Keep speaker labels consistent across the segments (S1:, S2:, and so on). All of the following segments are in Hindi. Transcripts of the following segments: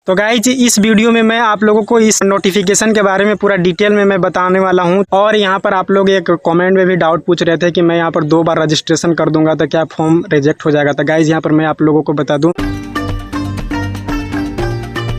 S1: तो गाइज इस वीडियो में मैं आप लोगों को इस नोटिफिकेशन के बारे में पूरा डिटेल में मैं बताने वाला हूं। और यहां पर आप लोग एक कमेंट में भी डाउट पूछ रहे थे कि मैं यहां पर 2 बार रजिस्ट्रेशन कर दूंगा तो क्या फॉर्म रिजेक्ट हो जाएगा। तो गाइज यहां पर मैं आप लोगों को बता दूं।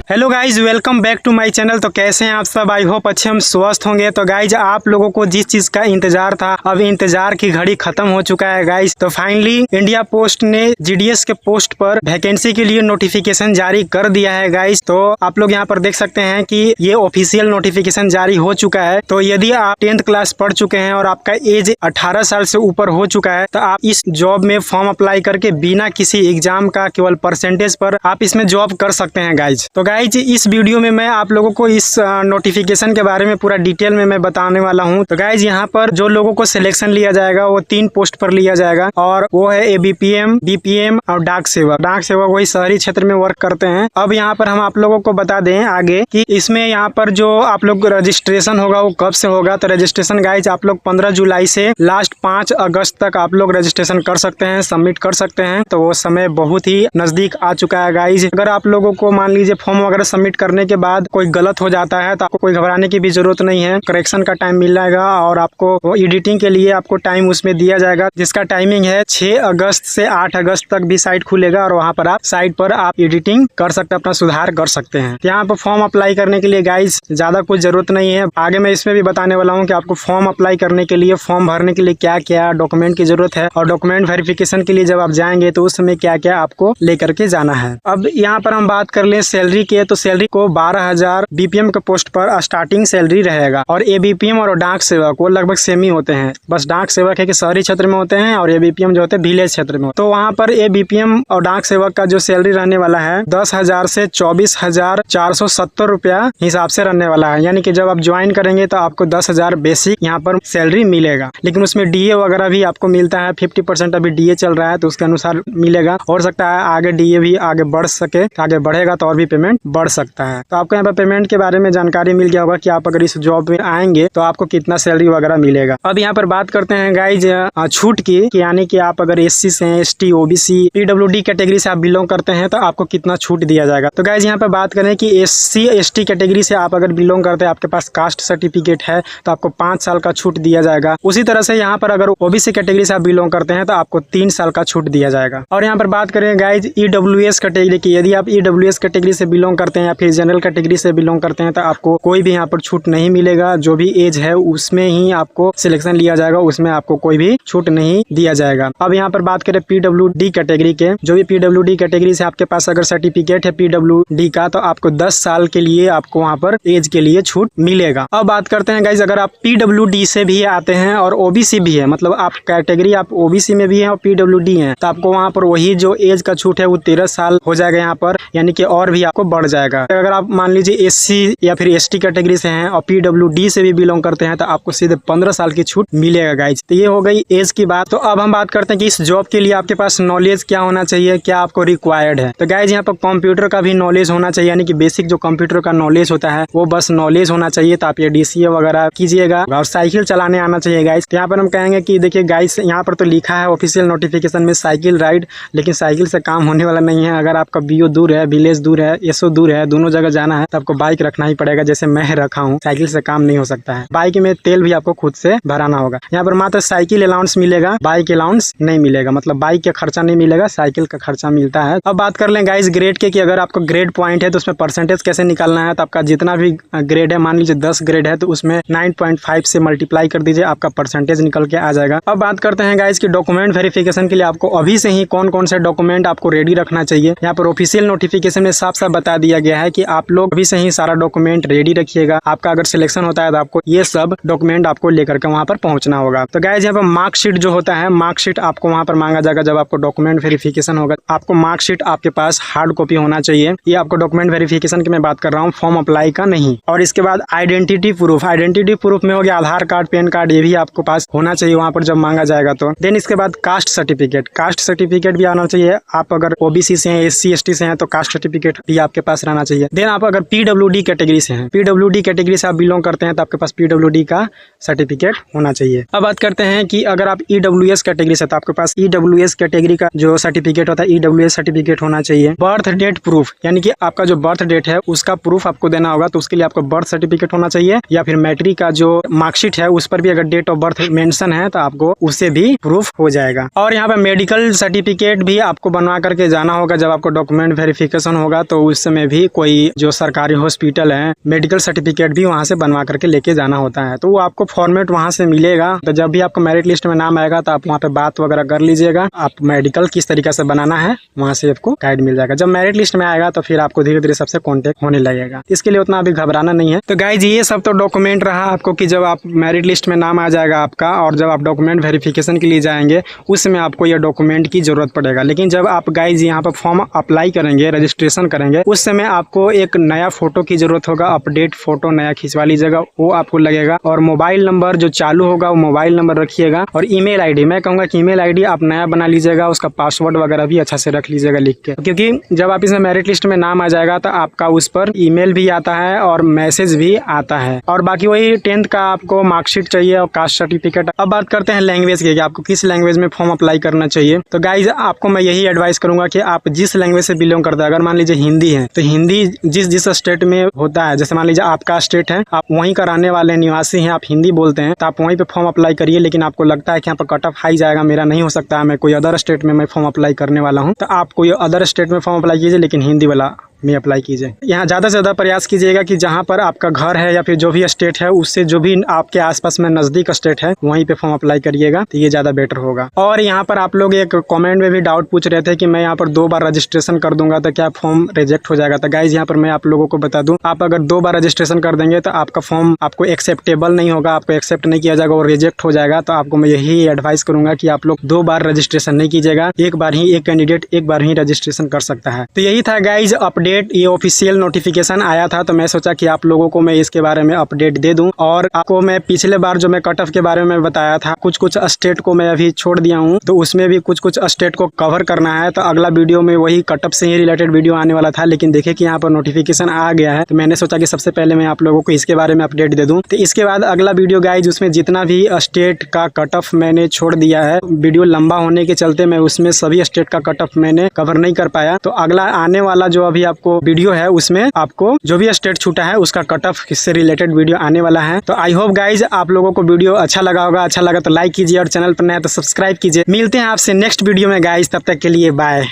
S1: Hello guys, welcome back to my channel. तो कैसे हैं आप सब? आई होप अच्छे हम स्वस्थ होंगे। तो गाइज आप लोगों को जिस चीज का इंतजार था, अब इंतजार की घड़ी खत्म हो चुका है गाइज। तो फाइनली इंडिया पोस्ट ने जीडीएस के पोस्ट पर वैकेंसी के लिए नोटिफिकेशन जारी कर दिया है गाइज। तो आप लोग यहाँ पर देख सकते हैं कि ये ऑफिशियल नोटिफिकेशन जारी हो चुका है। तो यदि आप 10th क्लास पढ़ चुके हैं और आपका एज 18 साल से ऊपर हो चुका है तो आप इस जॉब में फॉर्म अप्लाई करके बिना किसी एग्जाम का केवल परसेंटेज पर आप इसमें जॉब कर सकते हैं गाइज। तो गाइज इस वीडियो में मैं आप लोगों को इस नोटिफिकेशन के बारे में पूरा डिटेल में मैं बताने वाला हूं। तो गाइज यहाँ पर जो लोगों को सिलेक्शन लिया जाएगा वो 3 पोस्ट पर लिया जाएगा और वो है एबीपीएम, बीपीएम और डाक सेवक। डाक सेवक वही शहरी क्षेत्र में वर्क करते हैं। अब यहाँ पर हम आप लोगों को बता दें आगे कि इसमें यहाँ पर जो आप लोग रजिस्ट्रेशन होगा वो कब से होगा। तो रजिस्ट्रेशन गाइज आप लोग 15 जुलाई से लास्ट 5 अगस्त तक आप लोग रजिस्ट्रेशन कर सकते हैं, सबमिट कर सकते हैं। तो वो समय बहुत ही नजदीक आ चुका है गाइज। अगर आप लोगों को मान लीजिए फॉर्म वगैरह सबमिट करने के बाद कोई गलत हो जाता है तो आपको कोई घबराने की भी जरूरत नहीं है। करेक्शन का टाइम मिल जाएगा और आपको एडिटिंग के लिए आपको टाइम उसमें दिया जाएगा, जिसका टाइमिंग है 6 अगस्त से 8 अगस्त तक भी साइट खुलेगा और वहाँ पर आप साइट पर आप एडिटिंग कर सकते हैं, अपना सुधार कर सकते हैं। यहाँ पर फॉर्म अप्लाई करने के लिए गाइज ज्यादा कुछ जरूरत नहीं है। आगे मैं इसमें भी बताने वाला हूँ कि आपको फॉर्म अप्लाई करने के लिए, फॉर्म भरने के लिए क्या क्या डॉक्यूमेंट की जरूरत है और डॉक्यूमेंट वेरिफिकेशन के लिए जब आप जाएंगे तो उस समय क्या क्या आपको लेकर के जाना है। अब यहाँ पर हम बात कर लें सैलरी के, तो सैलरी को 12,000 बीपीएम के पोस्ट पर स्टार्टिंग सैलरी रहेगा। और एबीपीएम और डाक सेवक वो लगभग सेम ही होते हैं। बस डाक सेवक है कि शहरी क्षेत्र में होते हैं और एबीपीएम जो होते हैं विलेज क्षेत्र में। तो वहाँ पर एबीपीएम और डाक सेवक का जो सैलरी रहने वाला है 10,000 से 24,470 रुपया हिसाब से रहने वाला है। यानी कि जब आप ज्वाइन करेंगे तो आपको 10,000 बेसिक यहाँ पर सैलरी मिलेगा। लेकिन उसमें डीए वगैरह भी आपको मिलता है। 50% अभी डीए चल रहा है तो उसके अनुसार मिलेगा। हो सकता है आगे डीए भी आगे बढ़ सके, आगे बढ़ेगा तो और भी पेमेंट बढ़ सकता है। तो आपको यहाँ पर पेमेंट के बारे में जानकारी मिल गया होगा कि आप अगर इस जॉब में आएंगे तो आपको कितना सैलरी वगैरह मिलेगा। अब यहाँ पर बात करते हैं गाइज छूट की, यानी कि आप अगर एससी से हैं, एसटी, ओबीसी, पीडब्ल्यूडी कैटेगरी से आप बिलोंग करते हैं तो आपको कितना छूट दिया जाएगा। तो गाइज यहाँ पर बात करें कि एससी एसटी कैटेगरी से आप अगर बिलोंग करते हैं, आपके पास कास्ट सर्टिफिकेट है तो आपको 5 साल का छूट दिया जाएगा। उसी तरह से यहाँ पर अगर ओबीसी कैटेगरी से आप बिलोंग करते हैं तो आपको 3 साल का छूट दिया जाएगा। और यहाँ पर बात करें गाइज ईडब्ल्यूएस कैटेगरी की, यदि आप ईडब्ल्यूएस कैटेगरी से बिलोंग करते हैं या फिर जनरल कैटेगरी से बिलोंग करते हैं तो आपको कोई भी यहाँ पर छूट नहीं मिलेगा। जो भी एज है उसमें ही आपको सिलेक्शन लिया जाएगा, उसमें आपको कोई भी छूट नहीं दिया जाएगा। अब यहाँ पर बात करें पीडब्ल्यूडी कैटेगरी के, जो भी पीडब्ल्यूडी कैटेगरी से आपके पास अगर सर्टिफिकेट है पीडब्ल्यूडी का तो आपको 10 साल के लिए आपको वहाँ पर एज के लिए छूट मिलेगा। अब बात करते हैं गाइज अगर आप पीडब्ल्यूडी से भी आते हैं और ओबीसी भी है, मतलब आप कैटेगरी आप ओबीसी में भी है और पीडब्ल्यूडी है, तो आपको वहाँ पर वही जो एज का छूट है वो 13 साल हो जाएगा यहाँ पर, यानी कि और भी आपको बढ़ जाएगा। अगर आप मान लीजिए एससी या फिर एसटी कैटेगरी से हैं और पीडब्ल्यूडी से भी बिलोंग करते हैं तो आपको सीधे 15 साल की छूट मिलेगा गाइज। तो ये हो गई एज की बात। तो अब हम बात करते हैं कि इस जॉब के लिए आपके पास नॉलेज क्या होना चाहिए, क्या आपको रिक्वायर्ड है। तो गाइज यहाँ पर कंप्यूटर का भी नॉलेज होना चाहिए, यानी कि बेसिक जो कंप्यूटर का नॉलेज होता है वो बस नॉलेज होना चाहिए। तो आप ये डीसीए वगैरह कीजिएगा और साइकिल चलाने आना चाहिए गाइज। तो यहाँ पर हम कहेंगे कि देखिए गाइज यहाँ पर तो लिखा है ऑफिशियल नोटिफिकेशन में साइकिल राइड, लेकिन साइकिल से काम होने वाला नहीं है। अगर आपका बीओ दूर है, विलेज दूर है, एसओ दूर है, दोनों जगह जाना है तो आपको बाइक रखना ही पड़ेगा, जैसे मैं रखा हूँ। साइकिल से काम नहीं हो सकता है। बाइक में तेल भी आपको खुद से भराना होगा। यहाँ पर मात्र साइकिल अलाउंस मिलेगा, बाइक अलाउंस नहीं मिलेगा। मतलब बाइक का खर्चा नहीं मिलेगा, साइकिल का खर्चा मिलता है। अब बात कर लें गाइस ग्रेड के, कि अगर आपको ग्रेड पॉइंट है तो उसमें परसेंटेज कैसे निकालना है। तो आपका जितना भी ग्रेड है, मान लीजिए 10 ग्रेड है तो उसमें 9.5 से मल्टीप्लाई कर दीजिए, आपका परसेंटेज निकल के आ जाएगा। अब बात करते हैं गाइस की डॉक्यूमेंट वेरिफिकेशन के लिए आपको अभी से ही कौन कौन से डॉक्यूमेंट आपको रेडी रखना चाहिए। यहाँ पर ऑफिशियल नोटिफिकेशन में साफ साफ बता दिया गया है कि आप लोग अभी से ही सारा डॉक्यूमेंट रेडी रखिएगा। आपका अगर सिलेक्शन होता है तो आपको ये सब डॉक्यूमेंट आपको लेकर के वहाँ पर पहुंचना होगा। तो गाइस यहाँ पर मार्कशीट जो होता है, मार्कशीट आपको वहाँ पर मांगा जाएगा। जब आपको डॉक्यूमेंट वेरिफिकेशन होगा आपको मार्कशीट आपके पास हार्ड कॉपी होना चाहिए। ये आपको डॉक्यूमेंट वेरिफिकेशन की मैं बात कर रहा हूँ, फॉर्म अप्लाई का नहीं। और इसके बाद आइडेंटिटी प्रूफ, आइडेंटिटी प्रूफ में हो गया आधार कार्ड, पैन कार्ड, ये भी आपको पास होना चाहिए वहाँ पर जब मांगा जाएगा तो। देन इसके बाद कास्ट सर्टिफिकेट, कास्ट सर्टिफिकेट भी आना चाहिए। आप अगर ओबीसी से हैं, एससी एसटी से हैं तो कास्ट सर्टिफिकेट भी आपके पास रहना चाहिए। देन आप अगर PWD कैटेगरी से हैं, PWD कैटेगरी से आप बिलोंग करते हैं तो आपके पास PWD का सर्टिफिकेट होना चाहिए। अब बात करते हैं कि अगर आप EWS कैटेगरी से, तो आपके पास EWS कैटेगरी का जो सर्टिफिकेट होता है EWS सर्टिफिकेट होना चाहिए। बर्थ डेट प्रूफ, यानी कि आपका जो बर्थ डेट है उसका प्रूफ आपको देना होगा, तो उसके लिए आपको बर्थ सर्टिफिकेट होना चाहिए, या फिर मैट्रिक का जो मार्कशीट है उस पर भी अगर डेट ऑफ बर्थ मेंशन है तो आपको उससे भी प्रूफ हो जाएगा। और यहाँ पे मेडिकल सर्टिफिकेट भी आपको बनवा करके जाना होगा। जब आपको डॉक्यूमेंट वेरिफिकेशन होगा तो उस समय भी कोई जो सरकारी हॉस्पिटल है मेडिकल सर्टिफिकेट भी वहाँ से बनवा करके लेके जाना होता है, तो वो आपको फॉर्मेट वहाँ से मिलेगा। तो जब भी आपको मेरिट लिस्ट में नाम आएगा तो आप वहाँ पे बात वगैरह कर लीजिएगा, आप मेडिकल किस तरीके से बनाना है वहाँ से आपको गाइड मिल जाएगा। जब मेरिट लिस्ट में आएगा तो फिर आपको धीरे धीरे सबसे कॉन्टेक्ट होने लगेगा, इसके लिए उतना अभी घबराना नहीं है। तो गाइज ये सब तो डॉक्यूमेंट रहा आपको कि जब आप मेरिट लिस्ट में नाम आ जाएगा आपका, और जब आप डॉक्यूमेंट वेरिफिकेशन के लिए जाएंगे उसमें आपको ये डॉक्यूमेंट की जरूरत पड़ेगा। लेकिन जब आप गाइज यहाँ पर फॉर्म अप्लाई करेंगे, रजिस्ट्रेशन करेंगे, उस समय आपको एक नया फोटो की जरूरत होगा, अपडेट फोटो नया खिंचवा लीजिएगा, वो आपको लगेगा। और मोबाइल नंबर जो चालू होगा वो मोबाइल नंबर रखिएगा, और ईमेल आईडी, मैं कहूँगा कि ईमेल आईडी आप नया बना लीजिएगा, उसका पासवर्ड वगैरह भी अच्छा से रख लीजिएगा लिख के, क्योंकि जब आप इसमें मेरिट लिस्ट में नाम आ जाएगा तो आपका उस पर ईमेल भी आता है और मैसेज भी आता है। और बाकी वही 10th का आपको मार्कशीट चाहिए और कास्ट सर्टिफिकेट। अब बात करते हैं लैंग्वेज की, आपको किस लैंग्वेज में फॉर्म अप्लाई करना चाहिए। तो गाइज आपको मैं यही एडवाइस करूंगा कि आप जिस लैंग्वेज से बिलोंग करते हैं, अगर मान लीजिए हिंदी है तो हिंदी जिस स्टेट में होता है, जैसे मान लीजिए आपका स्टेट है, आप वहीं का रहने वाले निवासी हैं, आप हिंदी बोलते हैं, तो आप वहीं पे फॉर्म अप्लाई करिए। लेकिन आपको लगता है कि यहाँ पर कट ऑफ हाई जाएगा, मेरा नहीं हो सकता है, मैं कोई अदर स्टेट में मैं फॉर्म अप्लाई करने वाला हूँ, तो आप कोई अदर स्टेट में फॉर्म अप्लाई कीजिए, लेकिन हिंदी वाला में अप्लाई कीजिए। यहाँ ज़्यादा से ज़्यादा प्रयास कीजिएगा कि जहाँ पर आपका घर है या फिर जो भी स्टेट है उससे जो भी आपके आसपास में नज़दीक स्टेट है वहीं पे फॉर्म अप्लाई करिएगा, तो ये ज़्यादा बेटर होगा। और यहाँ पर आप लोग एक कमेंट में भी डाउट पूछ रहे थे कि मैं यहाँ पर 2 बार रजिस्ट्रेशन कर दूंगा तो क्या फॉर्म रिजेक्ट हो जाएगा। तो गाइज यहाँ पर मैं आप लोगों को बता दूँ, आप अगर 2 बार रजिस्ट्रेशन कर देंगे तो आपका फॉर्म आपको एक्सेप्टेबल नहीं होगा, आपको एक्सेप्ट नहीं किया जाएगा और रिजेक्ट हो जाएगा। तो आपको मैं यही एडवाइस करूंगा कि आप लोग 2 बार रजिस्ट्रेशन नहीं कीजिएगा, एक बार ही एक कैंडिडेट एक बार ही रजिस्ट्रेशन कर सकता है। तो यही था गाइज अपडेट, ये ऑफिशियल नोटिफिकेशन आया था, तो मैं सोचा कि आप लोगों को मैं इसके बारे में अपडेट दे दूं। और आपको मैं पिछले बार जो मैं कट ऑफ के बारे में बताया था, कुछ स्टेट को मैं अभी छोड़ दिया हूं, तो उसमें भी कुछ स्टेट को कवर करना है। तो अगला वीडियो में वही कट ऑफ से ही रिलेटेड वीडियो आने वाला था, लेकिन देखे कि यहाँ पर नोटिफिकेशन आ गया है, तो मैंने सोचा कि सबसे पहले मैं आप लोगों को इसके बारे में अपडेट दे दूं। तो इसके बाद अगला वीडियो गाइज उसमें जितना भी स्टेट का कट ऑफ मैंने छोड़ दिया है, वीडियो लंबा होने के चलते मैं उसमें सभी स्टेट का कट ऑफ मैंने कवर नहीं कर पाया। तो अगला आने वाला जो अभी आपको वीडियो है उसमें आपको जो भी स्टेट छूटा है उसका कट ऑफ इससे रिलेटेड वीडियो आने वाला है। तो आई होप गाइज आप लोगों को वीडियो अच्छा लगा होगा, अच्छा लगा तो लाइक कीजिए और चैनल पर नया तो सब्सक्राइब कीजिए। मिलते हैं आपसे नेक्स्ट वीडियो में गाइज, तब तक के लिए बाय।